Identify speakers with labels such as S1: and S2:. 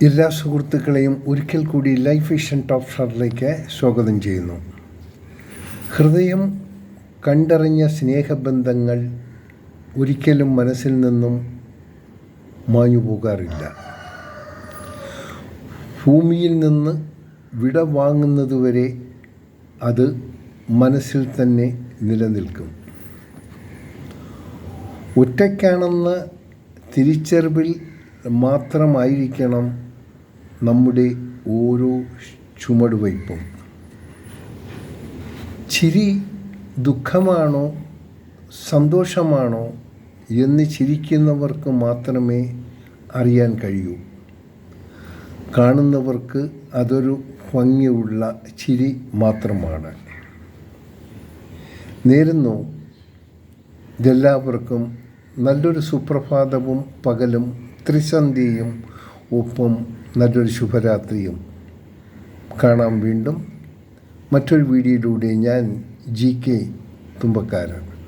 S1: എല്ലാ സുഹൃത്തുക്കളെയും ഒരിക്കൽ കൂടി ലൈഫ് വിഷൻ ടോപ്പ് ഷാറിലേക്ക് സ്വാഗതം ചെയ്യുന്നു. ഹൃദയം കണ്ടറിഞ്ഞ സ്നേഹബന്ധങ്ങൾ ഒരിക്കലും മനസ്സിൽ നിന്നും മാഞ്ഞു പോകാറില്ല. ഭൂമിയിൽ നിന്ന് വിട വാങ്ങുന്നതുവരെ അത് മനസ്സിൽ തന്നെ നിലനിൽക്കും. ഒറ്റയ്ക്കാണെന്ന തിരിച്ചറിവിൽ മാത്രമായിരിക്കണം നമ്മുടെ ഓരോ ചുവടുവയ്പും. ചിരി ദുഃഖമാണോ സന്തോഷമാണോ എന്ന് ചിരിക്കുന്നവർക്ക് മാത്രമേ അറിയാൻ കഴിയൂ. കാണുന്നവർക്ക് അതൊരു ഭംഗിയുള്ള ചിരി മാത്രമാണ്. നേരുന്നു എല്ലാവർക്കും നല്ലൊരു സുപ്രഭാതവും പകലും ത്രിസന്ധ്യയും ഒപ്പം നല്ലൊരു ശുഭരാത്രിയും. കാണാം വീണ്ടും മറ്റൊരു വീഡിയോയിലൂടെ. ഞാൻ GK തുമ്പക്കാരൻ.